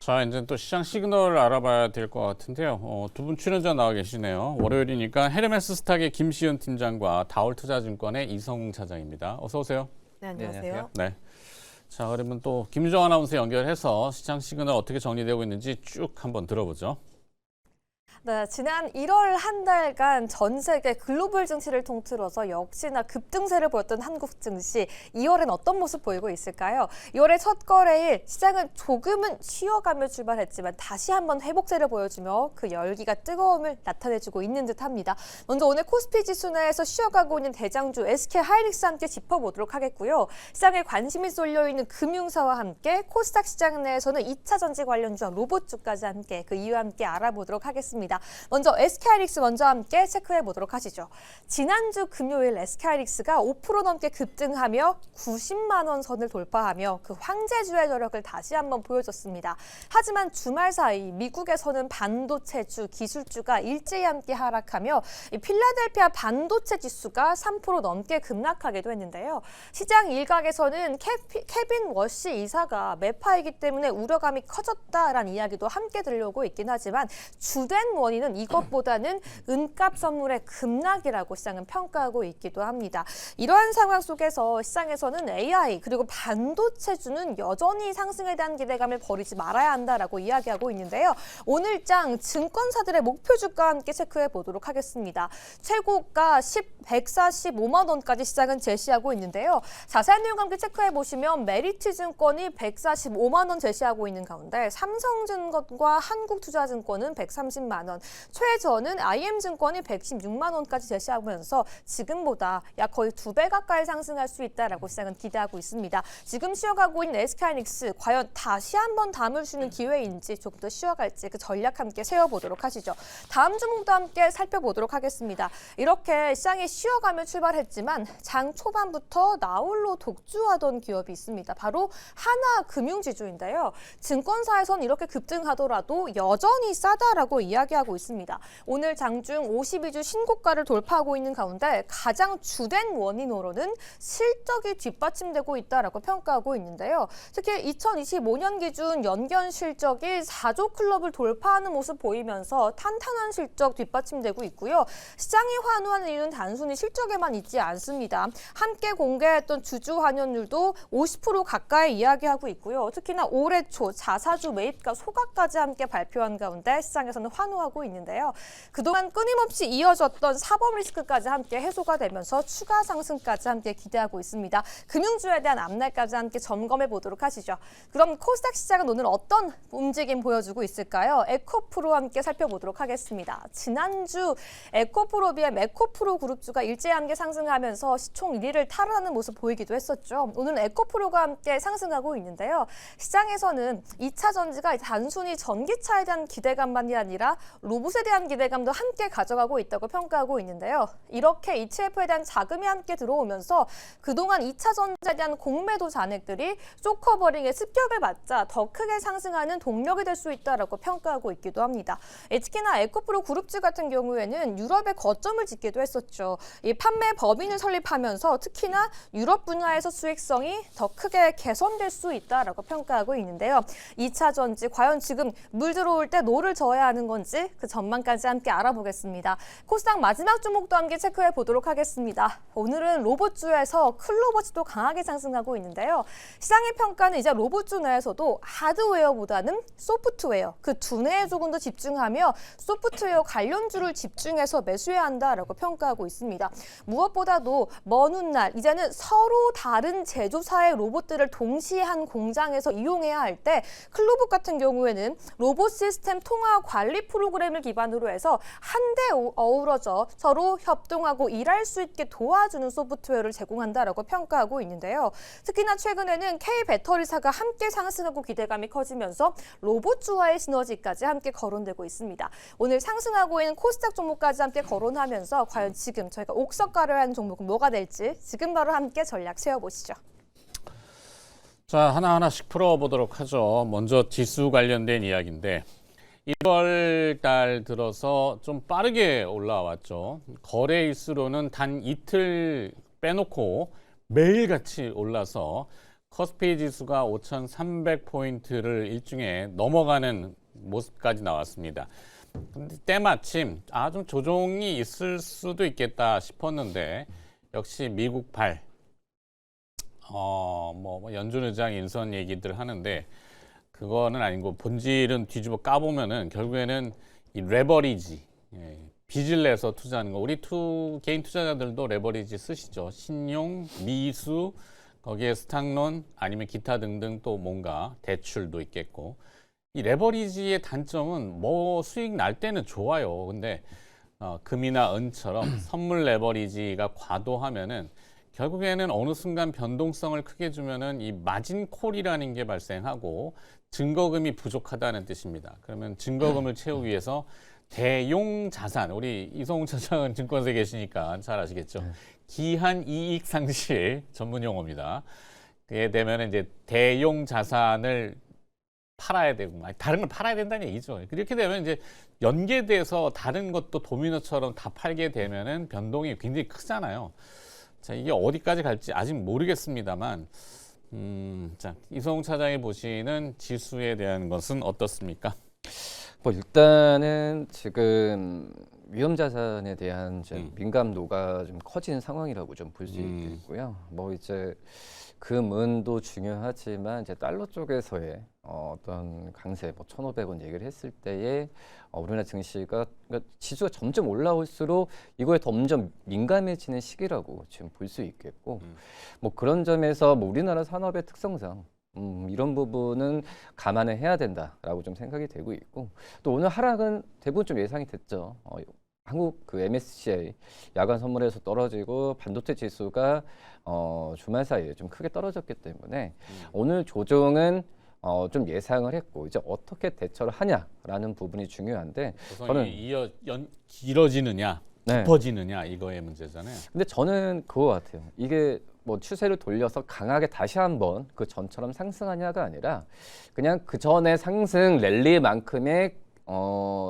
자, 이제 또 시장 시그널을 알아봐야 될 것 같은데요. 두 분 출연자 나와 계시네요. 월요일이니까 헤르메스 스탁의 김시현 팀장과 다올투자증권의 이성웅 차장입니다. 어서 오세요. 네, 안녕하세요. 네, 안녕하세요. 네. 자, 그러면 또 김유정 아나운서 연결해서 시장 시그널 어떻게 정리되고 있는지 쭉 한번 들어보죠. 네, 지난 1월 한 달간 전 세계 글로벌 증시를 통틀어서 역시나 급등세를 보였던 한국 증시, 2월엔 어떤 모습 보이고 있을까요? 2월의 첫 거래일 시장은 조금은 쉬어가며 출발했지만 다시 한번 회복세를 보여주며 그 열기가 뜨거움을 나타내주고 있는 듯합니다. 먼저 오늘 코스피 지수 내에서 쉬어가고 있는 대장주 SK하이닉스와 함께 짚어보도록 하겠고요. 시장에 관심이 쏠려있는 금융사와 함께 코스닥 시장 내에서는 2차 전지 관련주와 로봇주까지 함께 그 이유와 함께 알아보도록 하겠습니다. 먼저 SK하이닉스 먼저 함께 체크해 보도록 하시죠. 지난주 금요일 SK하이닉스가 5% 넘게 급등하며 90만 원 선을 돌파하며 그 황제주의 저력을 다시 한번 보여줬습니다. 하지만 주말 사이 미국에서는 반도체주, 기술주가 일제히 함께 하락하며 이 필라델피아 반도체 지수가 3% 넘게 급락하기도 했는데요. 시장 일각에서는 케빈 워시 이사가 매파이기 때문에 우려감이 커졌다라는 이야기도 함께 들려오고 있긴 하지만 주된 원인은 이것보다는 은값 선물의 급락이라고 시장은 평가하고 있기도 합니다. 이러한 상황 속에서 시장에서는 AI 그리고 반도체주는 여전히 상승에 대한 기대감을 버리지 말아야 한다라고 이야기하고 있는데요. 오늘장 증권사들의 목표 주가와 함께 체크해 보도록 하겠습니다. 최고가 145만 원까지 시장은 제시하고 있는데요. 자세한 내용과 함께 체크해 보시면 메리츠증권이 145만 원 제시하고 있는 가운데 삼성증권과 한국투자증권은 130만 원, 최저는 IM증권이 116만 원까지 제시하면서 지금보다 약 거의 2배 가까이 상승할 수 있다라고 시장은 기대하고 있습니다. 지금 쉬어가고 있는 SK하이닉스 과연 다시 한번 담을 수 있는 기회인지 조금 더 쉬어갈지 그 전략 함께 세워보도록 하시죠. 다음 주목도 함께 살펴보도록 하겠습니다. 이렇게 시장이 쉬어가며 출발했지만 장 초반부터 나홀로 독주하던 기업이 있습니다. 바로 하나금융지주인데요. 증권사에선 이렇게 급등하더라도 여전히 싸다라고 이야기하고 있습니다. 오늘 장중 52주 신고가를 돌파하고 있는 가운데 가장 주된 원인으로는 실적이 뒷받침되고 있다라고 평가하고 있는데요. 특히 2025년 기준 연결 실적이 4조 클럽을 돌파하는 모습 보이면서 탄탄한 실적 뒷받침되고 있고요. 시장이 환호하는 이유는 단순히 실적에만 있지 않습니다. 함께 공개했던 주주 환원율도 50% 가까이 이야기하고 있고요. 특히나 올해 초 자사주 매입과 소각까지 함께 발표한 가운데 시장에서는 환호하고 있는데요. 그동안 끊임없이 이어졌던 사법 리스크까지 함께 해소가 되면서 추가 상승까지 함께 기대하고 있습니다. 금융주에 대한 앞날까지 함께 점검해 보도록 하시죠. 그럼 코스닥 시장은 오늘 어떤 움직임 보여주고 있을까요? 에코프로 함께 살펴보도록 하겠습니다. 지난주 에코프로 비해 메코프로 그룹주가 일제히 함께 상승하면서 시총 1위를 탈환하는 모습 보이기도 했었죠. 오늘은 에코프로가 함께 상승하고 있는데요. 시장에서는 2차 전지가 단순히 전기차에 대한 기대감만이 아니라 로봇에 대한 기대감도 함께 가져가고 있다고 평가하고 있는데요. 이렇게 ETF에 대한 자금이 함께 들어오면서 그동안 2차 전지에 대한 공매도 잔액들이 쇼커버링의 습격을 받자 더 크게 상승하는 동력이 될 수 있다고 평가하고 있기도 합니다. 특히나 에코프로 그룹주 같은 경우에는 유럽에 거점을 짓기도 했었죠. 이 판매 법인을 설립하면서 특히나 유럽 분야에서 수익성이 더 크게 개선될 수 있다고 평가하고 있는데요. 2차 전지 과연 지금 물 들어올 때 노를 저어야 하는 건지 그 전망까지 함께 알아보겠습니다. 코스닥 마지막 종목도 함께 체크해 보도록 하겠습니다. 오늘은 로봇주에서 클로버치 또 강하게 상승하고 있는데요. 시장의 평가는 이제 로봇주 내에서도 하드웨어보다는 소프트웨어 그 두뇌에 조금 더 집중하며 소프트웨어 관련주를 집중해서 매수해야 한다라고 평가하고 있습니다. 무엇보다도 먼 훗날 이제는 서로 다른 제조사의 로봇들을 동시에 한 공장에서 이용해야 할 때 클로봇 같은 경우에는 로봇 시스템 통화 관리 프로그램을 기반으로 해서 한데 어우러져 서로 협동하고 일할 수 있게 도와주는 소프트웨어를 제공한다라고 평가하고 있는데요. 특히나 최근에는 K배터리사가 함께 상승하고 기대감이 커지면서 로봇주와의 시너지까지 함께 거론되고 있습니다. 오늘 상승하고 있는 코스닥 종목까지 함께 거론하면서 과연 지금 저희가 옥석가를 하는 종목은 뭐가 될지 지금 바로 함께 전략 세워보시죠. 자, 하나하나씩 풀어보도록 하죠. 먼저 지수 관련된 이야기인데 1월 달 들어서 좀 빠르게 올라왔죠. 거래 일수로는 단 이틀 빼놓고 매일같이 올라서 코스피 지수가 5,300포인트를 일중에 넘어가는 모습까지 나왔습니다. 근데 때마침 좀 조정이 있을 수도 있겠다 싶었는데 역시 미국발 뭐 연준 의장 인선 얘기들 하는데 그거는 아니고 본질은 뒤집어 까보면은 결국에는 이 레버리지, 빚을 내서 투자하는 거. 우리 개인 투자자들도 레버리지 쓰시죠. 신용, 미수, 거기에 스탁론 아니면 기타 등등 또 뭔가 대출도 있겠고. 이 레버리지의 단점은 뭐 수익 날 때는 좋아요. 근데 금이나 은처럼 선물 레버리지가 과도하면은 결국에는 어느 순간 변동성을 크게 주면은 이 마진 콜이라는 게 발생하고 증거금이 부족하다는 뜻입니다. 그러면 증거금을 채우기 위해서 대용 자산, 우리 이성웅 차장은 증권사에 계시니까 잘 아시겠죠. 기한 이익 상실 전문 용어입니다. 그게 되면 이제 대용 자산을 팔아야 되고, 다른 걸 팔아야 된다는 얘기죠. 그렇게 되면 이제 연계돼서 다른 것도 도미노처럼 다 팔게 되면은 변동이 굉장히 크잖아요. 자, 이게 어디까지 갈지 아직 모르겠습니다만, 자, 이성웅 차장이 보시는 지수에 대한 것은 어떻습니까? 뭐 일단은 지금 위험 자산에 대한 민감도가 좀 커진 상황이라고 좀 볼 수 있겠고요. 뭐 이제 금은도 중요하지만 이제 달러 쪽에서의 어떤 강세, 뭐 1,500원 얘기를 했을 때에 우리나라 증시가 그러니까 지수가 점점 올라올수록 이거에 점점 민감해지는 시기라고 지금 볼 수 있겠고, 뭐 그런 점에서 뭐 우리나라 산업의 특성상 이런 부분은 감안을 해야 된다라고 좀 생각이 되고 있고, 또 오늘 하락은 대부분 좀 예상이 됐죠. 한국 그 MSCI 야간 선물에서 떨어지고 반도체 지수가 주말 사이에 좀 크게 떨어졌기 때문에 오늘 조정은 좀 예상을 했고, 이제 어떻게 대처를 하냐라는 부분이 중요한데, 저는 길어지느냐, 네. 깊어지느냐 이거의 문제잖아요. 근데 저는 그거 같아요. 이게 뭐 추세를 돌려서 강하게 다시 한번 그 전처럼 상승하냐가 아니라 그냥 그 전에 상승 랠리만큼의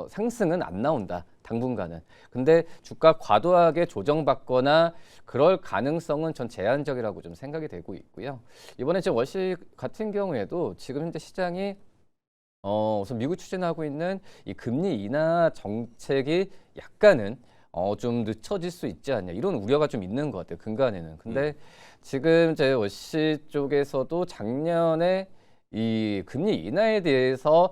상승은 안 나온다. 당분간은. 근데 주가 과도하게 조정받거나 그럴 가능성은 전 제한적이라고 좀 생각이 되고 있고요. 이번에 지금 월시 같은 경우에도 지금 현재 시장이 우선 미국 추진하고 있는 이 금리 인하 정책이 약간은 좀 늦춰질 수 있지 않냐, 이런 우려가 좀 있는 것 같아요, 근간에는. 근데 지금 제 월시 쪽에서도 작년에 이 금리 인하에 대해서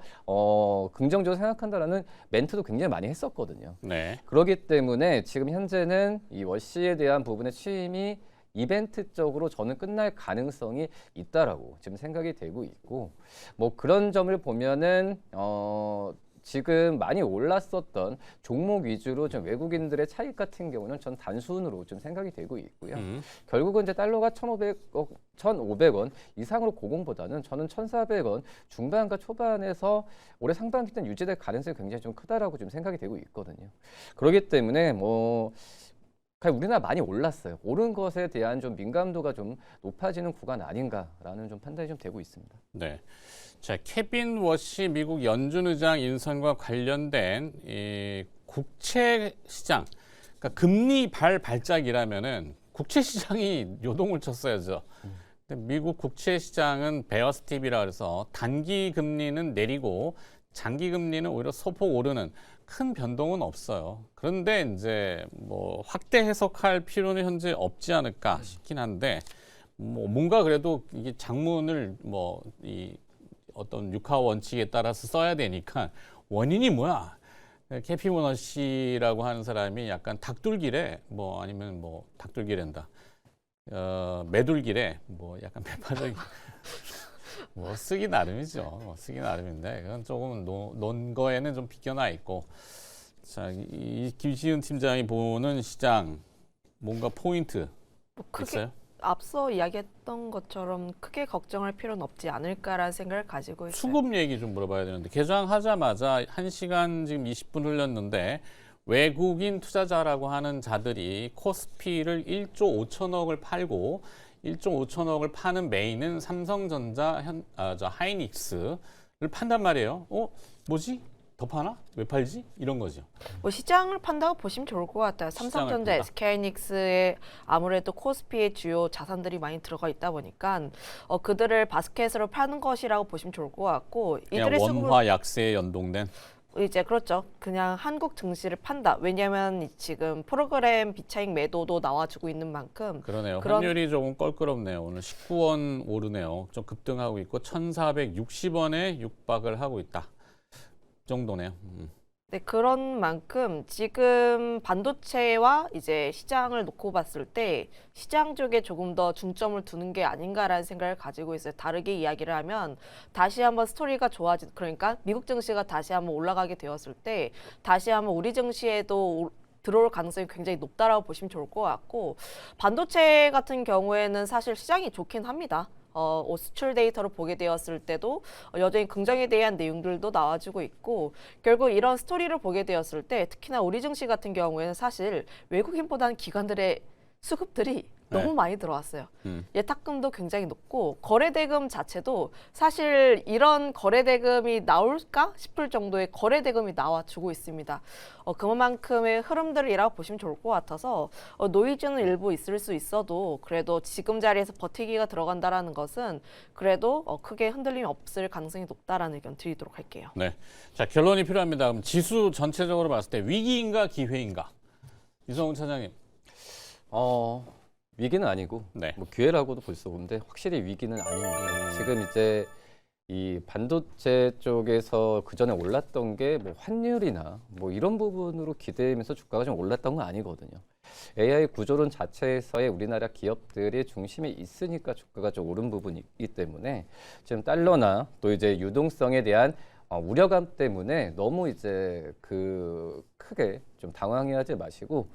긍정적으로 생각한다라는 멘트도 굉장히 많이 했었거든요. 네. 그렇기 때문에 지금 현재는 이 월시에 대한 부분의 취임이 이벤트적으로 저는 끝날 가능성이 있다라고 지금 생각이 되고 있고, 뭐 그런 점을 보면은 지금 많이 올랐었던 종목 위주로 좀 외국인들의 차익 같은 경우는 전 단순으로 좀 생각이 되고 있고요. 결국은 이제 달러가 1,500원 이상으로 고공보다는 저는 1,400원 중반과 초반에서 올해 상반기 때는 유지될 가능성이 굉장히 좀 크다라고 좀 생각이 되고 있거든요. 그렇기 때문에 뭐 우리나라 많이 올랐어요. 오른 것에 대한 좀 민감도가 좀 높아지는 구간 아닌가라는 좀 판단이 좀 되고 있습니다. 네. 자, 케빈 워시 미국 연준 의장 인선과 관련된 이 국채 시장, 그러니까 금리 발작이라면은 국채 시장이 요동을 쳤어야죠. 근데 미국 국채 시장은 베어 스팁이라 그래서 단기 금리는 내리고 장기 금리는 오히려 소폭 오르는 큰 변동은 없어요. 그런데 이제 뭐 확대 해석할 필요는 현재 없지 않을까 싶긴 한데, 뭐 뭔가 그래도 이게 장문을 뭐 이 어떤 육하 원칙에 따라서 써야 되니까 원인이 뭐야? 캐피 모너시라고 하는 사람이 약간 닭둘기래, 뭐 아니면 뭐 닭둘기랜다, 매둘기래, 뭐 약간 배파적인 뭐 쓰기 나름이죠. 쓰기 나름인데 그건 조금 논 거에는 좀 비껴나 있고. 자, 이 김시은 팀장이 보는 시장 뭔가 포인트 있어요? 앞서 이야기했던 것처럼 크게 걱정할 필요는 없지 않을까라는 생각을 가지고 있어요. 수급 얘기 좀 물어봐야 되는데, 개장하자마자 1시간 지금 20분 흘렸는데 외국인 투자자라고 하는 자들이 코스피를 1조 5천억을 팔고 1조 5천억을 파는 메인은 삼성전자, 하이닉스를 판단 말이에요. 뭐지? 더 파나? 왜 팔지? 이런 거죠. 뭐 시장을 판다고 보시면 좋을 것 같아요. 삼성전자, 판다. SK하이닉스에 아무래도 코스피의 주요 자산들이 많이 들어가 있다 보니까 그들을 바스켓으로 파는 것이라고 보시면 좋을 것 같고 그냥 이들의 수급을 원화 약세에 연동된. 이제 그렇죠. 그냥 한국 증시를 판다. 왜냐하면 지금 프로그램 비차익 매도도 나와주고 있는 만큼 그러네요. 그런- 환율이 조금 껄끄럽네요. 오늘 19원 오르네요. 좀 급등하고 있고 1,460원에 육박을 하고 있다. 정도네요. 네, 그런 만큼 지금 반도체와 이제 시장을 놓고 봤을 때 시장 쪽에 조금 더 중점을 두는 게 아닌가라는 생각을 가지고 있어요. 다르게 이야기를 하면 다시 한번 스토리가 그러니까 미국 증시가 다시 한번 올라가게 되었을 때 다시 한번 우리 증시에도 들어올 가능성이 굉장히 높다라고 보시면 좋을 것 같고 반도체 같은 경우에는 사실 시장이 좋긴 합니다. 수출 데이터를 보게 되었을 때도 여전히 긍정에 대한 내용들도 나와주고 있고 결국 이런 스토리를 보게 되었을 때 특히나 우리 증시 같은 경우에는 사실 외국인보다는 기관들의 수급들이 너무 네. 많이 들어왔어요. 음. 예탁금도 굉장히 높고 거래대금 자체도 사실 이런 거래대금이 나올까 싶을 정도의 거래대금이 나와주고 있습니다. 그만큼의 흐름들이라고 보시면 좋을 것 같아서 노이즈는 일부 있을 수 있어도 그래도 지금 자리에서 버티기가 들어간다라는 것은 그래도 크게 흔들림이 없을 가능성이 높다라는 의견 드리도록 할게요. 네. 자, 결론이 필요합니다. 그럼 지수 전체적으로 봤을 때 위기인가 기회인가? 이성훈 차장님. 위기는 아니고 네. 뭐 기회라고도 볼 수 없는데 확실히 위기는 아닙니다. 지금 이제 이 반도체 쪽에서 그 전에 올랐던 게 뭐 환율이나 뭐 이런 부분으로 기대면서 주가가 좀 올랐던 건 아니거든요. AI 구조론 자체에서의 우리나라 기업들이 중심에 있으니까 주가가 좀 오른 부분이 있기 때문에 지금 달러나 또 이제 유동성에 대한 우려감 때문에 너무 이제 크게 좀 당황해하지 마시고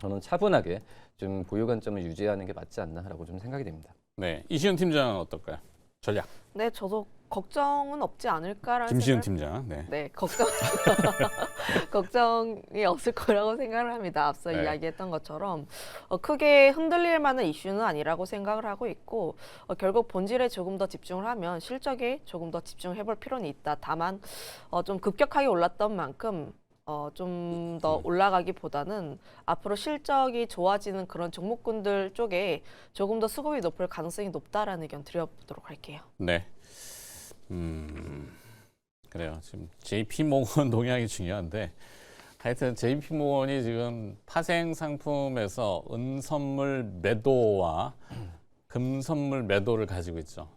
저는 차분하게 좀 보유 관점을 유지하는 게 맞지 않나라고 좀 생각이 됩니다. 네. 이시은 팀장은 어떨까요? 전략. 네, 저도 걱정은 없지 않을까라는 김시은 생각. 팀장. 네. 네, 걱정이 없을 거라고 생각을 합니다. 앞서 네. 이야기했던 것처럼 크게 흔들릴 만한 이슈는 아니라고 생각을 하고 있고 결국 본질에 조금 더 집중을 하면 실적에 조금 더 집중해 볼 필요는 있다. 다만 좀 급격하게 올랐던 만큼 좀 더 올라가기보다는 앞으로 실적이 좋아지는 그런 종목군들 쪽에 조금 더 수급이 높을 가능성이 높다라는 의견 드려보도록 할게요. 네. 그래요. 지금 JP모건 동향이 중요한데 하여튼 JP모건이 지금 파생 상품에서 은선물 매도와 금선물 매도를 가지고 있죠.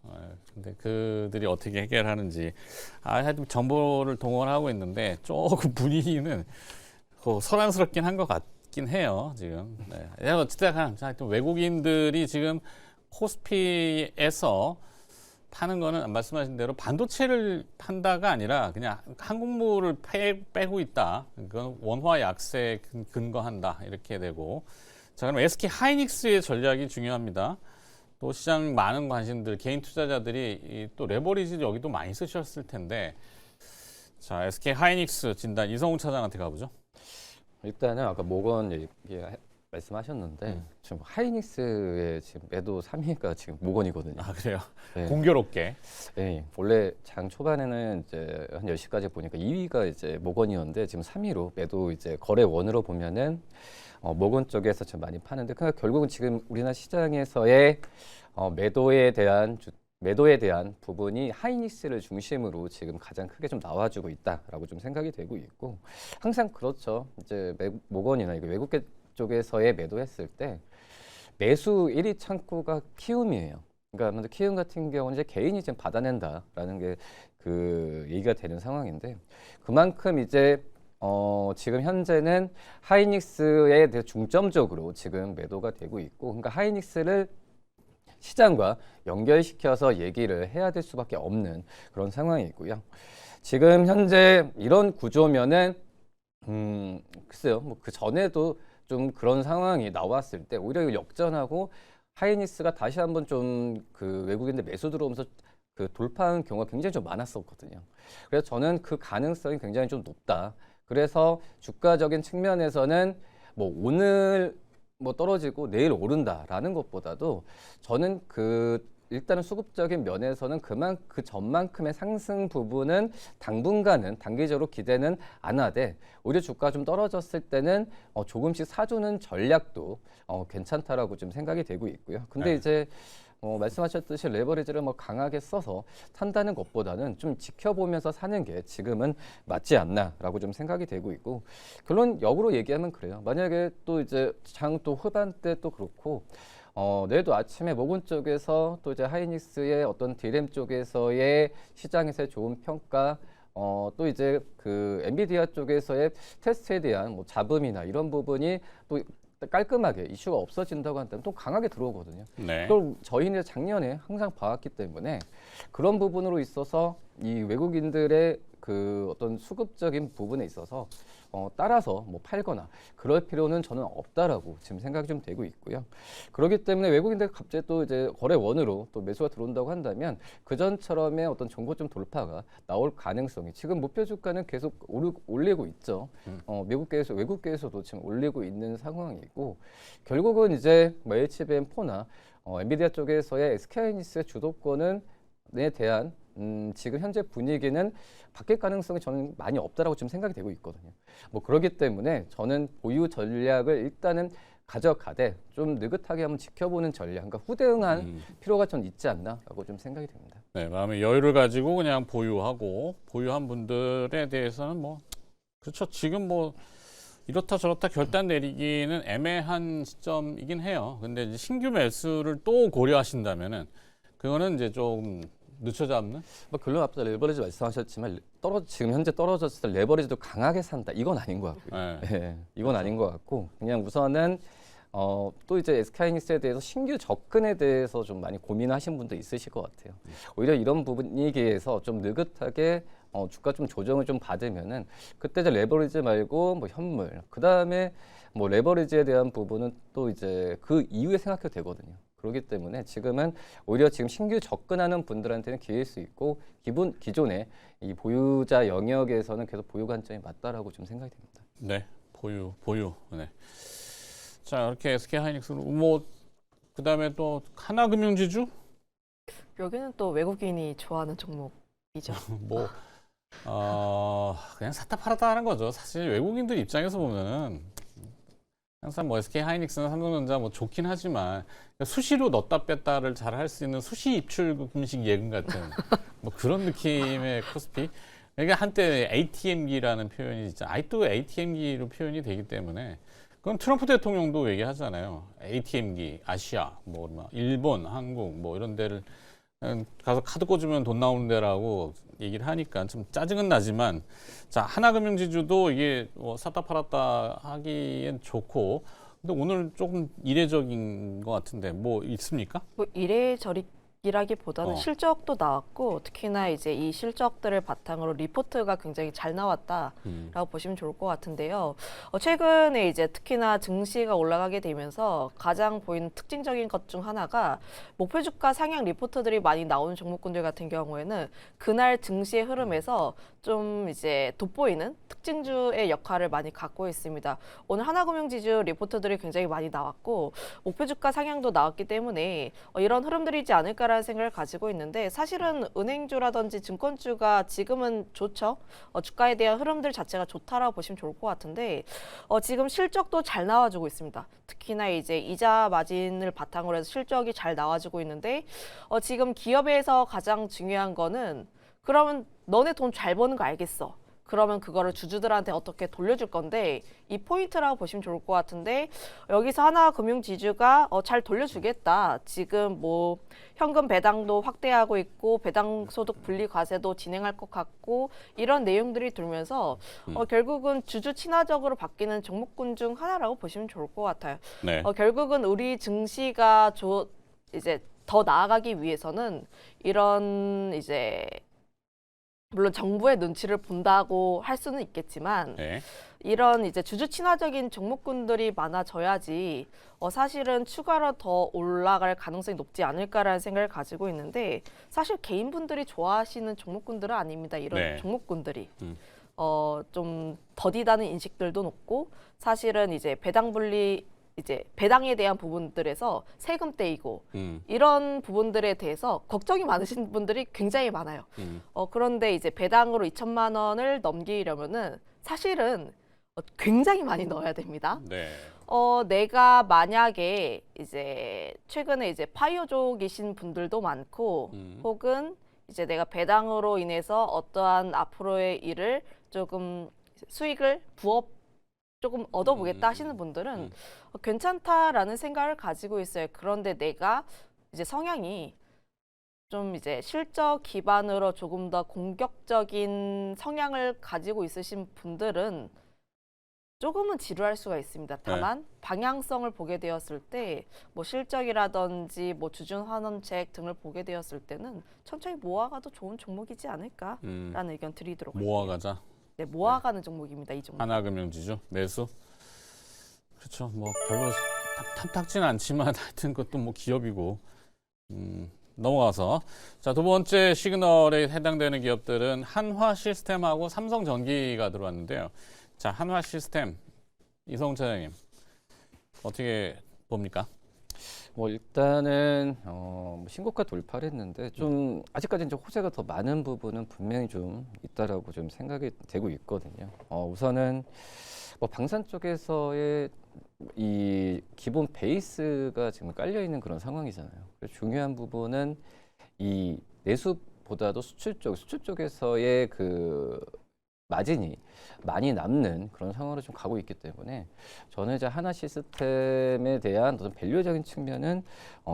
근데 그들이 어떻게 해결하는지 하여튼 정보를 동원하고 있는데 조금 분위기는 소란스럽긴 한 것 같긴 해요. 지금. 네. 어쨌든 하여튼 외국인들이 지금 코스피에서 파는 거는 말씀하신 대로 반도체를 판다가 아니라 그냥 항공모를 빼고 있다. 그건 원화 약세에 근거한다. 이렇게 되고. 자, 그럼 SK 하이닉스의 전략이 중요합니다. 또 시장 많은 관심들, 개인 투자자들이 또 레버리지 여기도 많이 쓰셨을 텐데. 자, SK 하이닉스 진단 이성훈 차장한테 가보죠. 일단은 아까 모건 말씀하셨는데 지금 하이닉스의 지금 매도 3위가 지금 모건이거든요. 아, 그래요? 네. 공교롭게. 네, 원래 장 초반에는 이제 한 10시까지 보니까 2위가 이제 모건이었는데 지금 3위로 매도 이제 거래원으로 보면은 모건 쪽에서 좀 많이 파는데 그러니까 결국은 지금 우리나라 시장에서의 매도에 대한 부분이 하이닉스를 중심으로 지금 가장 크게 좀 나와주고 있다라고 좀 생각이 되고 있고 항상 그렇죠. 이제 모건이나 이거 외국계 쪽에서의 매도했을 때 매수 1위 창구가 키움이에요. 그러니까 아무래도 키움 같은 경우는 이제 개인이 지금 받아낸다라는 게 그 얘기가 되는 상황인데 그만큼 이제 지금 현재는 하이닉스에 대해 중점적으로 지금 매도가 되고 있고 그러니까 하이닉스를 시장과 연결시켜서 얘기를 해야 될 수밖에 없는 그런 상황이고요. 지금 현재 이런 구조면은 글쎄요, 뭐 그 전에도 좀 그런 상황이 나왔을 때 오히려 역전하고 하이닉스가 다시 한번 좀 그 외국인들 매수 들어오면서 그 돌파하는 경우가 굉장히 좀 많았었거든요. 그래서 저는 그 가능성이 굉장히 좀 높다. 그래서 주가적인 측면에서는 뭐 오늘 뭐 떨어지고 내일 오른다라는 것보다도 저는 그 일단은 수급적인 면에서는 그 전만큼의 상승 부분은 당분간은 단기적으로 기대는 안 하되 오히려 주가가 좀 떨어졌을 때는 조금씩 사주는 전략도 괜찮다라고 좀 생각이 되고 있고요. 근데 네. 이제 말씀하셨듯이 레버리지를 뭐 강하게 써서 산다는 것보다는 좀 지켜보면서 사는 게 지금은 맞지 않나라고 좀 생각이 되고 있고, 결론 역으로 얘기하면 그래요. 만약에 또 이제 장 또 후반때 또 그렇고 내일도 아침에 모건 쪽에서 또 이제 하이닉스의 어떤 디램 쪽에서의 시장에서의 좋은 평가, 또 이제 그 엔비디아 쪽에서의 테스트에 대한 뭐 잡음이나 이런 부분이 또 깔끔하게 이슈가 없어진다고 한다면 또 강하게 들어오거든요. 네. 그걸 저희는 작년에 항상 봐왔기 때문에 그런 부분으로 있어서 이 외국인들의 그 어떤 수급적인 부분에 있어서 따라서 뭐 팔거나 그럴 필요는 저는 없다라고 지금 생각이 좀 되고 있고요. 그렇기 때문에 외국인들 갑자기 또 이제 거래원으로 또 매수가 들어온다고 한다면 그전처럼의 어떤 정고점 돌파가 나올 가능성이, 지금 목표 주가는 계속 올리고 있죠. 외국계에서도 지금 올리고 있는 상황이고, 결국은 이제 뭐 HBM4나 엔비디아 쪽에서의 SK하이닉스의 주도권에 대한 지금 현재 분위기는 바뀔 가능성이 저는 많이 없다라고 지금 생각이 되고 있거든요. 뭐 그렇기 때문에 저는 보유 전략을 일단은 가져가되 좀 느긋하게 한번 지켜보는 전략, 그러니까 후대응한 필요가 좀 있지 않나라고 좀 생각이 됩니다. 네, 마음의 여유를 가지고 그냥 보유하고, 보유한 분들에 대해서는 뭐 그렇죠. 지금 뭐 이렇다 저렇다 결단 내리기는 애매한 시점이긴 해요. 근데 이제 신규 매수를 또 고려하신다면은 그거는 이제 좀 늦춰잡는? 뭐 결론 앞서 레버리지 말씀하셨지만 지금 현재 떨어졌을 때 레버리지도 강하게 산다, 이건 아닌 것 같고요. 네. 네, 이건 아닌 것 같고, 그냥 우선은 또 이제 SK하이닉스에 대해서 신규 접근에 대해서 좀 많이 고민하신 분도 있으실 것 같아요. 오히려 이런 분위기에서 좀 느긋하게 주가 좀 조정을 좀 받으면은 그때 이제 레버리지 말고 뭐 현물, 그 다음에 뭐 레버리지에 대한 부분은 또 이제 그 이후에 생각해도 되거든요. 그렇기 때문에 지금은 오히려 지금 신규 접근하는 분들한테는 기회일 수 있고, 기존의 이 보유자 영역에서는 계속 보유 관점이 맞다라고 좀 생각이 됩니다. 네, 보유. 네. 자, 이렇게 SK하이닉스로 뭐 그다음에 또 하나금융지주 여기는 또 외국인이 좋아하는 종목이죠. 뭐 그냥 샀다 팔았다 하는 거죠. 사실 외국인들 입장에서 보면은 항상 뭐 SK하이닉스나 삼성전자 뭐 좋긴 하지만 수시로 넣었다 뺐다를 잘 할 수 있는 수시 입출 금식 예금 같은 뭐 그런 느낌의 코스피. 그러니까 한때 ATM기라는 표현이 진짜 아직도 ATM기로 표현이 되기 때문에, 그건 트럼프 대통령도 얘기하잖아요. ATM기, 아시아, 뭐 일본, 한국 뭐 이런 데를 가서 카드 꽂으면 돈 나오는 데라고 얘기를 하니까 좀 짜증은 나지만, 자, 하나금융지주도 이게 뭐 샀다 팔았다 하기엔 좋고, 근데 오늘 조금 이례적인 것 같은데 뭐 있습니까? 뭐 이래저래라기보다는 실적도 나왔고, 특히나 이제 이 실적들을 바탕으로 리포트가 굉장히 잘 나왔다라고 보시면 좋을 것 같은데요. 최근에 이제 특히나 증시가 올라가게 되면서 가장 보이는 특징적인 것 중 하나가 목표 주가 상향 리포트들이 많이 나오는 종목군들 같은 경우에는 그날 증시의 흐름에서 좀 이제 돋보이는 특징주의 역할을 많이 갖고 있습니다. 오늘 하나금융지주 리포트들이 굉장히 많이 나왔고, 목표 주가 상향도 나왔기 때문에 이런 흐름들이지 않을까라는 생각을 가지고 있는데, 사실은 은행주라든지 증권주가 지금은 좋죠. 주가에 대한 흐름들 자체가 좋다라고 보시면 좋을 것 같은데, 지금 실적도 잘 나와주고 있습니다. 특히나 이제 이자 마진을 바탕으로 해서 실적이 잘 나와주고 있는데, 지금 기업에서 가장 중요한 거는, 그러면 너네 돈 잘 버는 거 알겠어. 그러면 그거를 주주들한테 어떻게 돌려줄 건데, 이 포인트라고 보시면 좋을 것 같은데, 여기서 하나금융지주가 잘 돌려주겠다. 지금 뭐 현금 배당도 확대하고 있고 배당소득 분리과세도 진행할 것 같고, 이런 내용들이 들면서 결국은 주주 친화적으로 바뀌는 종목군 중 하나라고 보시면 좋을 것 같아요. 네. 결국은 우리 증시가 이제 더 나아가기 위해서는 이런 이제 물론 정부의 눈치를 본다고 할 수는 있겠지만, 네. 이런 이제 주주 친화적인 종목군들이 많아져야지 사실은 추가로 더 올라갈 가능성이 높지 않을까라는 생각을 가지고 있는데, 사실 개인분들이 좋아하시는 종목군들은 아닙니다. 이런 네. 종목군들이 좀 더디다는 인식들도 높고, 사실은 이제 배당 분리 이제 배당에 대한 부분들에서 세금 떼이고 음. 이런 부분들에 대해서 걱정이 많으신 분들이 굉장히 많아요. 그런데 이제 배당으로 2천만 원을 넘기려면은 사실은 굉장히 많이 넣어야 됩니다. 네. 내가 만약에 이제 최근에 이제 파이어족이신 분들도 많고 혹은 이제 내가 배당으로 인해서 어떠한 앞으로의 일을 조금 수익을 조금 얻어보겠다 하시는 분들은 괜찮다라는 생각을 가지고 있어요. 그런데 내가 이제 성향이 좀 이제 실적 기반으로 조금 더 공격적인 성향을 가지고 있으신 분들은 조금은 지루할 수가 있습니다. 다만 방향성을 보게 되었을 때 뭐 실적이라든지 뭐 주중 환원책 등을 보게 되었을 때는 천천히 모아가도 좋은 종목이지 않을까라는 의견 드리도록 할게요. 모아가자. 네, 모아가는 종목입니다. 이 종목. 하나금융지주 매수. 그렇죠. 뭐 별로 탐탁지는 않지만 하여튼 그것도 뭐 기업이고. 넘어가서 자, 두 번째 시그널에 해당되는 기업들은 한화 시스템하고 삼성전기가 들어왔는데요. 자, 한화 시스템 이성훈 차장님 어떻게 봅니까? 뭐 일단은 뭐 신고가 돌파를 했는데 좀 아직까지 이제 호재가 더 많은 부분은 분명히 좀 있다라고 좀 생각이 되고 있거든요. 우선은 뭐 방산 쪽에서의 이 기본 베이스가 지금 깔려 있는 그런 상황이잖아요. 그래서 중요한 부분은 이 내수보다도 수출 쪽에서의 그 마진이 많이 남는 그런 상황으로 좀 가고 있기 때문에 저는 이제 하나 시스템에 대한 어떤 밸류적인 측면은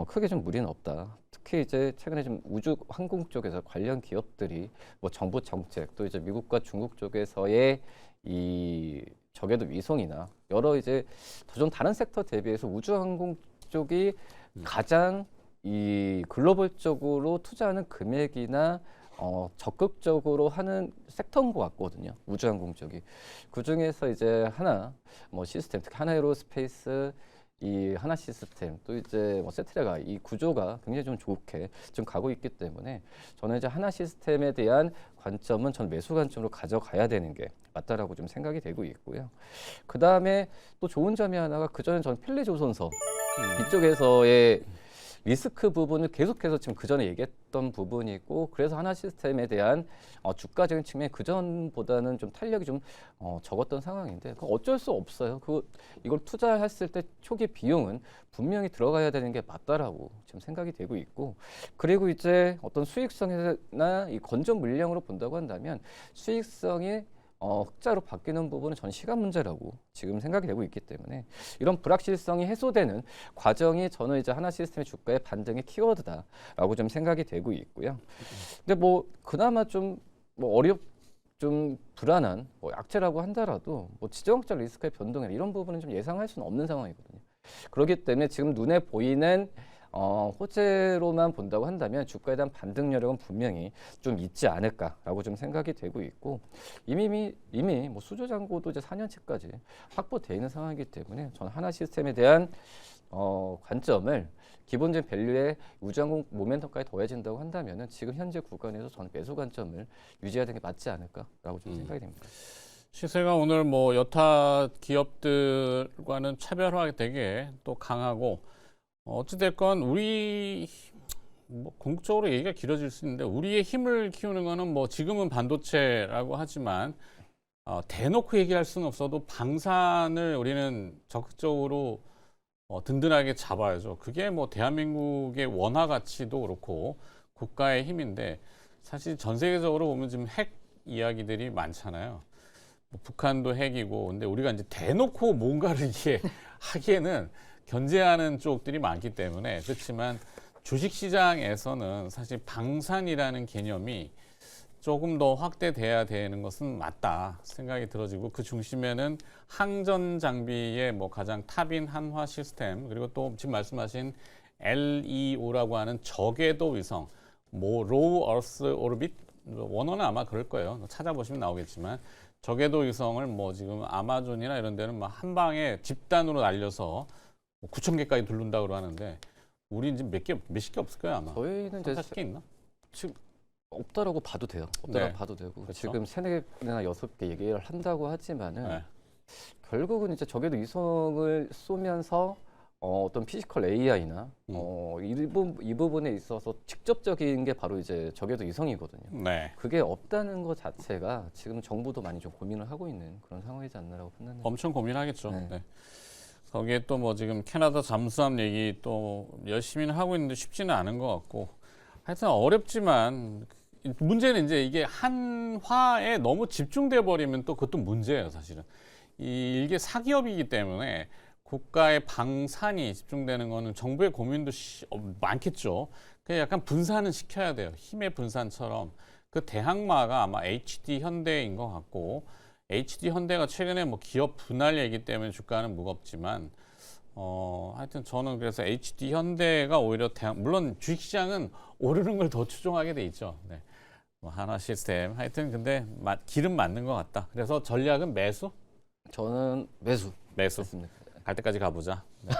크게 좀 무리는 없다. 특히 이제 최근에 좀 우주 항공 쪽에서 관련 기업들이 뭐 정부 정책 또 이제 미국과 중국 쪽에서의 이 저궤도 위성이나 여러 이제 좀 다른 섹터 대비해서 우주 항공 쪽이 가장 이 글로벌적으로 투자하는 금액이나 적극적으로 하는 섹터인 것 같거든요. 우주항공 쪽이. 그 중에서 이제 하나 뭐 시스템, 특히 하나에로스페이스, 이 하나 시스템, 또 이제 뭐 세트레가 이 구조가 굉장히 좀 좋게 좀 가고 있기 때문에 저는 이제 하나 시스템에 대한 관점은 전 매수 관점으로 가져가야 되는 게 맞다라고 좀 생각이 되고 있고요. 그 다음에 또 좋은 점이 하나가 그 전에 전 필리조선서 이쪽에서의 리스크 부분을 계속해서 지금 그 전에 얘기했던 부분이고 그래서 하나 시스템에 대한 주가적인 측면 그 전보다는 좀 탄력이 좀 적었던 상황인데 어쩔 수 없어요. 이걸 투자했을 때 초기 비용은 분명히 들어가야 되는 게 맞다라고 지금 생각이 되고 있고 그리고 이제 어떤 수익성이나 이 건전 물량으로 본다고 한다면 수익성이 흑자로 바뀌는 부분은 전 시간 문제라고 지금 생각이 되고 있기 때문에 이런 불확실성이 해소되는 과정이 저는 이제 하나 시스템의 주가의 반등의 키워드다라고 좀 생각이 되고 있고요. 근데 뭐 그나마 좀 뭐 좀 불안한 뭐 약체라고 한다라도 뭐 지정학적 리스크의 변동이나 이런 부분은 좀 예상할 수는 없는 상황이거든요. 그렇기 때문에 지금 눈에 보이는 호재로만 본다고 한다면 주가에 대한 반등 여력은 분명히 좀 있지 않을까라고 좀 생각이 되고 있고 이미 뭐 수조 잔고도 이제 4년치까지 확보되어 있는 상황이기 때문에 저는 하나 시스템에 대한 관점을 기본적인 밸류에 우주항공 모멘텀까지 더해진다고 한다면은 지금 현재 구간에서 저는 매수 관점을 유지해야 되는 게 맞지 않을까라고 좀 생각이 됩니다. 시세가 오늘 뭐 여타 기업들과는 차별화가 되게 또 강하고 어찌됐건 우리 뭐 궁극적으로 얘기가 길어질 수 있는데 우리의 힘을 키우는 거는 뭐 지금은 반도체라고 하지만 대놓고 얘기할 수는 없어도 방산을 우리는 적극적으로 든든하게 잡아야죠. 그게 뭐 대한민국의 원화 가치도 그렇고 국가의 힘인데 사실 전 세계적으로 보면 지금 핵 이야기들이 많잖아요. 뭐 북한도 핵이고 근데 우리가 이제 대놓고 뭔가를 이게 하기에는 견제하는 쪽들이 많기 때문에 그렇지만 주식시장에서는 사실 방산이라는 개념이 조금 더 확대돼야 되는 것은 맞다 생각이 들어지고 그 중심에는 항전 장비의 뭐 가장 탑인 한화 시스템 그리고 또 지금 말씀하신 LEO라고 하는 저궤도 위성 뭐 로우 얼스 오르빗 원어는 아마 그럴 거예요. 찾아보시면 나오겠지만 저궤도 위성을 뭐 지금 아마존이나 이런 데는 막 한 방에 집단으로 날려서 9,000개까지 둘른다고 하는데 우리 지금 몇십 개 없을 거야 아마. 저희는 이제 40개 있나? 지금 없다라고 봐도 돼요. 없다라고 네. 봐도 되고 그렇죠. 지금 3, 4개나 6개 얘기를 한다고 하지만은 결국은 이제 적에도 위성을 쏘면서 어떤 피지컬 AI나 이 부분에 있어서 직접적인 게 바로 이제 적에도 위성이거든요. 네. 그게 없다는 것 자체가 지금 정부도 많이 좀 고민을 하고 있는 그런 상황이지 않나라고 판단합니다. 엄청 고민하겠죠. 네. 네. 거기에 또 뭐 지금 캐나다 잠수함 얘기 또 열심히는 하고 있는데 쉽지는 않은 것 같고 하여튼 어렵지만 문제는 이제 이게 한화에 너무 집중돼 버리면 또 그것도 문제예요, 사실은. 이게 사기업이기 때문에 국가의 방산이 집중되는 거는 정부의 고민도 많겠죠. 그냥 약간 분산은 시켜야 돼요. 힘의 분산처럼. 그 대항마가 아마 HD 현대인 것 같고 HD 현대가 최근에 뭐 기업 분할 얘기 때문에 주가는 무겁지만 하여튼 저는 그래서 HD 현대가 오히려 물론 주식시장은 오르는 걸 더 추종하게 돼 있죠. 네. 뭐 하나 시스템 하여튼 근데 길은 맞는 것 같다. 그래서 전략은 매수? 저는 매수. 매수. 맞습니다. 갈 때까지 가보자. 네.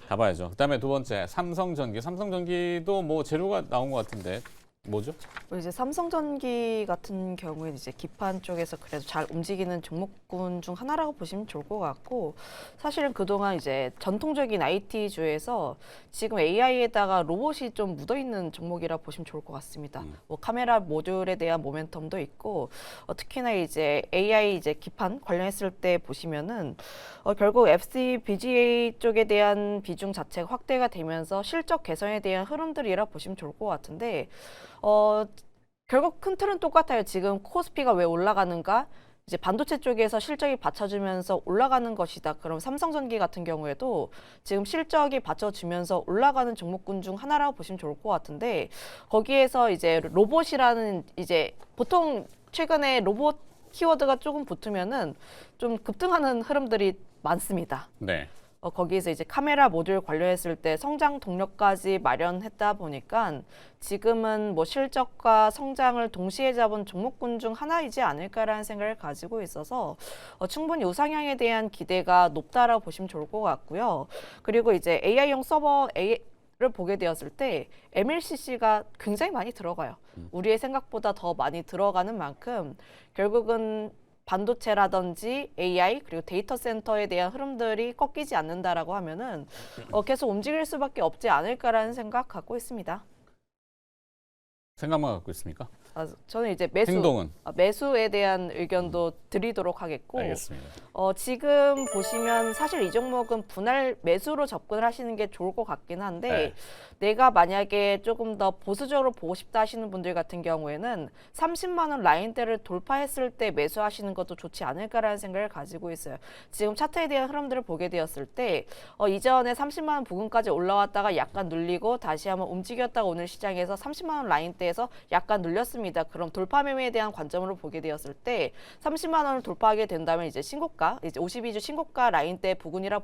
가봐야죠. 그다음에 두 번째 삼성전기. 삼성전기도 뭐 재료가 나온 것 같은데 뭐죠? 이제 삼성전기 같은 경우에는 이제 기판 쪽에서 그래도 잘 움직이는 종목군 중 하나라고 보시면 좋을 것 같고, 사실은 그동안 이제 전통적인 IT주에서 지금 AI에다가 로봇이 좀 묻어 있는 종목이라 보시면 좋을 것 같습니다. 뭐 카메라 모듈에 대한 모멘텀도 있고, 특히나 이제 AI 이제 기판 관련했을 때 보시면은 결국 FCBGA 쪽에 대한 비중 자체가 확대가 되면서 실적 개선에 대한 흐름들이라 보시면 좋을 것 같은데. 결국 큰 틀은 똑같아요. 지금 코스피가 왜 올라가는가? 이제 반도체 쪽에서 실적이 받쳐주면서 올라가는 것이다. 그럼 삼성전기 같은 경우에도 지금 실적이 받쳐주면서 올라가는 종목군 중 하나라고 보시면 좋을 것 같은데, 거기에서 이제 로봇이라는 이제 보통 최근에 로봇 키워드가 조금 붙으면은 좀 급등하는 흐름들이 많습니다. 네. 거기에서 이제 카메라 모듈 관련했을 때 성장 동력까지 마련했다 보니까 지금은 뭐 실적과 성장을 동시에 잡은 종목군 중 하나이지 않을까라는 생각을 가지고 있어서 충분히 우상향에 대한 기대가 높다라고 보시면 좋을 것 같고요. 그리고 이제 AI용 서버 를 보게 되었을 때 MLCC가 굉장히 많이 들어가요. 우리의 생각보다 더 많이 들어가는 만큼 결국은 반도체라든지 AI 그리고 데이터 센터에 대한 흐름들이 꺾이지 않는다라고 하면은 계속 움직일 수밖에 없지 않을까라는 생각 갖고 있습니다. 생각만 갖고 있습니까? 저는 이제 행동은? 매수에 대한 의견도 드리도록 하겠고, 알겠습니다. 지금 보시면 사실 이 종목은 분할 매수로 접근을 하시는 게 좋을 것 같긴 한데, 네. 내가 만약에 조금 더 보수적으로 보고 싶다 하시는 분들 같은 경우에는 30만 원 라인대를 돌파했을 때 매수하시는 것도 좋지 않을까라는 생각을 가지고 있어요. 지금 차트에 대한 흐름들을 보게 되었을 때 이전에 30만 원 부근까지 올라왔다가 약간 눌리고 다시 한번 움직였다가 오늘 시장에서 30만 원 라인대에서 약간 눌렸습니다. 그럼 돌파 매매에 대한 관점으로 보게 되었을 때 30만 원을 돌파하게 된다면 이제 신고가, 이제 52주 신고가 라인대 부근이라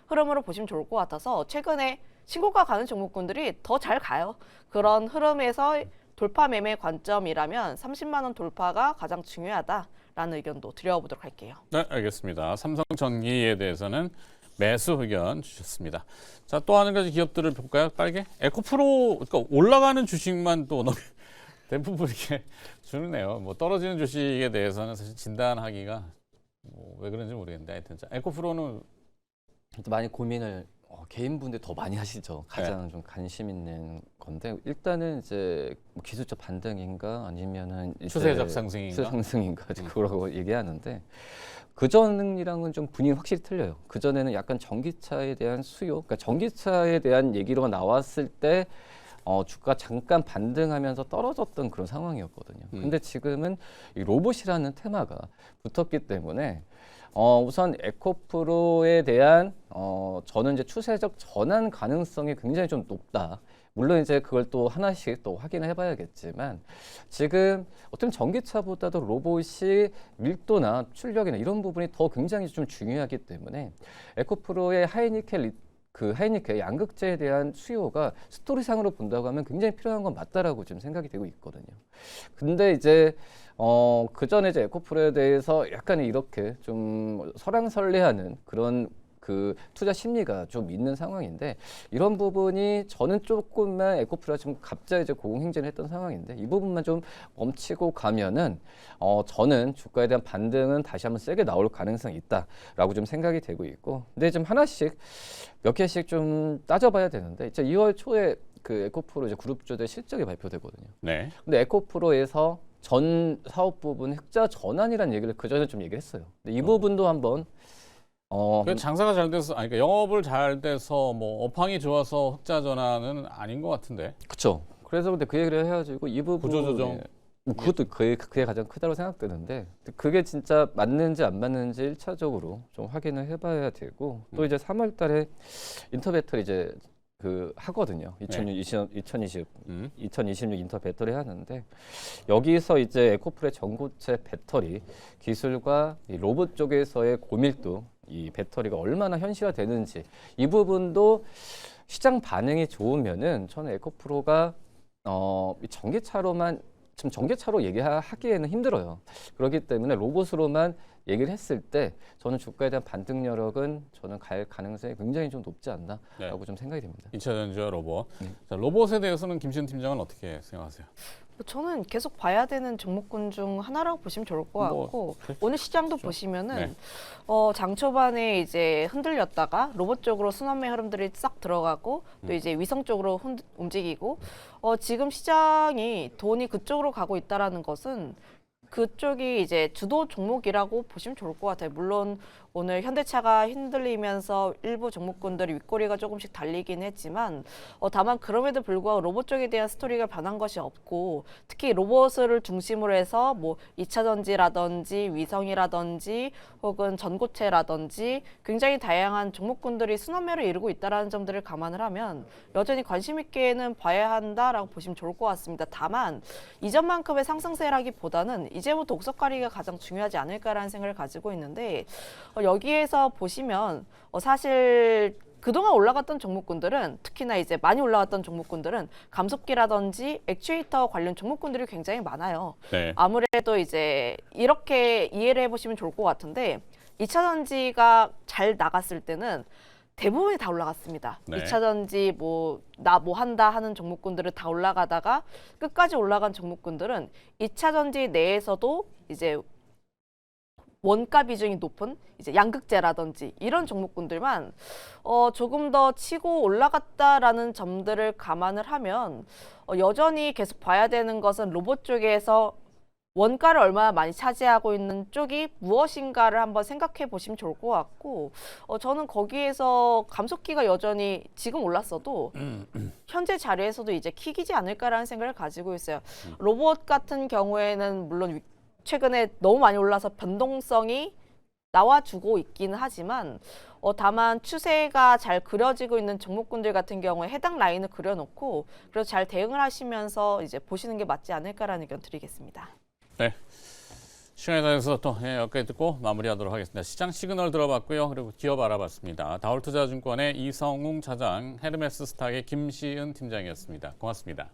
흐름으로 보시면 좋을 것 같아서 최근에 신고가 가는 종목군들이 더 잘 가요. 그런 흐름에서 돌파 매매 관점이라면 30만 원 돌파가 가장 중요하다라는 의견도 드려보도록 할게요. 네, 알겠습니다. 삼성전기에 대해서는 매수 의견 주셨습니다. 자, 또 한 가지 기업들을 볼까요? 빠르게. 에코프로, 그러니까 올라가는 주식만 또 대부분 이렇게 주네요. 뭐 떨어지는 주식에 대해서는 사실 진단하기가 왜 그런지 모르겠는데 하여튼 자, 에코프로는 많이 고민을 개인분들 더 많이 하시죠. 가장 좀 관심 있는 건데 일단은 이제 뭐 기술적 반등인가 아니면은 이제 추세적 상승인가? 추세 상승인가 그러고 얘기하는데 그 전이랑은 좀 분위기 확실히 틀려요. 그 전에는 약간 전기차에 대한 수요, 그러니까 전기차에 대한 얘기로 나왔을 때 주가 잠깐 반등하면서 떨어졌던 그런 상황이었거든요. 근데 지금은 이 로봇이라는 테마가 붙었기 때문에 우선 에코프로에 대한 저는 이제 추세적 전환 가능성이 굉장히 좀 높다. 물론 이제 그걸 또 하나씩 또 확인을 해봐야겠지만 지금 어떤 전기차보다도 로봇이 밀도나 출력이나 이런 부분이 더 굉장히 좀 중요하기 때문에 에코프로의 하이니켈 양극재에 대한 수요가 스토리상으로 본다고 하면 굉장히 필요한 건 맞다라고 지금 생각이 되고 있거든요. 근데 이제 그 전에 이제 에코프로에 대해서 약간 이렇게 좀 설왕설래하는 그런 그 투자 심리가 좀 있는 상황인데 이런 부분이 저는 조금만 에코프로가 좀 갑자기 이제 고공행진을 했던 상황인데 이 부분만 좀 멈추고 가면은 저는 주가에 대한 반등은 다시 한번 세게 나올 가능성이 있다라고 좀 생각이 되고 있고 근데 좀 하나씩 몇 개씩 좀 따져봐야 되는데 이제 2월 초에 그 에코프로 이제 그룹주들 실적이 발표되거든요. 네. 근데 에코프로에서 전 사업 부분 흑자 전환이라는 얘기를 그 전에 좀 얘기했어요. 근데 이 부분도 한번 그 장사가 잘 돼서, 아니, 그러니까 영업을 잘 돼서 뭐 업황이 좋아서 흑자 전환은 아닌 것 같은데. 그렇죠. 그래서 근데 그 얘기를 해가지고 이 부분 구조조정. 그것도 그게 가장 크다고 생각되는데 그게 진짜 맞는지 안 맞는지 1차적으로 좀 확인을 해봐야 되고 또 이제 3월달에 인터배터리 이제 그 하거든요. 2026 인터 배터리 하는데 여기서 이제 에코프로의 전고체 배터리 기술과 이 로봇 쪽에서의 고밀도 이 배터리가 얼마나 현실화되는지 이 부분도 시장 반응이 좋으면은 저는 에코프로가 이 전기차로만 지금 전기차로 얘기하기에는 힘들어요. 그렇기 때문에 로봇으로만 얘기를 했을 때 저는 주가에 대한 반등 여력은 저는 갈 가능성이 굉장히 좀 높지 않나라고 좀 생각이 됩니다. 2차 전지와 로봇. 자, 로봇에 대해서는 김시은 팀장은 어떻게 생각하세요? 저는 계속 봐야 되는 종목군 중 하나라고 보시면 좋을 것 같고 오늘 시장도 보시면은 네. 장 초반에 이제 흔들렸다가 로봇 쪽으로 순환매 흐름들이 싹 들어가고 또 이제 위성 쪽으로 움직이고 지금 시장이 돈이 그쪽으로 가고 있다라는 것은 그쪽이 이제 주도 종목이라고 보시면 좋을 것 같아요. 물론 오늘 현대차가 흔들리면서 일부 종목군들이 윗꼬리가 조금씩 달리긴 했지만 다만 그럼에도 불구하고 로봇 쪽에 대한 스토리가 변한 것이 없고 특히 로봇을 중심으로 해서 뭐 2차 전지라든지 위성이라든지 혹은 전고체라든지 굉장히 다양한 종목군들이 순환매를 이루고 있다는 점들을 감안을 하면 여전히 관심 있게는 봐야 한다라고 보시면 좋을 것 같습니다. 다만 이전만큼의 상승세라기보다는 이제부터 옥석가리가 가장 중요하지 않을까라는 생각을 가지고 있는데 여기에서 보시면 사실 그동안 올라갔던 종목군들은 특히나 이제 많이 올라갔던 종목군들은 감속기라든지 액추에이터 관련 종목군들이 굉장히 많아요. 네. 아무래도 이제 이렇게 이해를 해보시면 좋을 것 같은데 2차 전지가 잘 나갔을 때는 대부분이 다 올라갔습니다. 네. 2차 전지 나 뭐 한다 하는 종목군들은 다 올라가다가 끝까지 올라간 종목군들은 2차 전지 내에서도 이제 원가 비중이 높은 이제 양극재라든지 이런 종목군들만 조금 더 치고 올라갔다라는 점들을 감안을 하면 여전히 계속 봐야 되는 것은 로봇 쪽에서 원가를 얼마나 많이 차지하고 있는 쪽이 무엇인가를 한번 생각해 보시면 좋을 것 같고 저는 거기에서 감속기가 여전히 지금 올랐어도 현재 자리에서도 이제 킥이지 않을까라는 생각을 가지고 있어요. 로봇 같은 경우에는 물론 최근에 너무 많이 올라서 변동성이 나와주고 있기는 하지만 다만 추세가 잘 그려지고 있는 종목군들 같은 경우에 해당 라인을 그려놓고 그래서 잘 대응을 하시면서 이제 보시는 게 맞지 않을까라는 의견 드리겠습니다. 네. 시간에 대해서 또 여기까지 듣고 마무리하도록 하겠습니다. 시장 시그널 들어봤고요. 그리고 기업 알아봤습니다. 다올투자증권의 이성웅 차장, 헤르메스 스탁의 김시은 팀장이었습니다. 고맙습니다.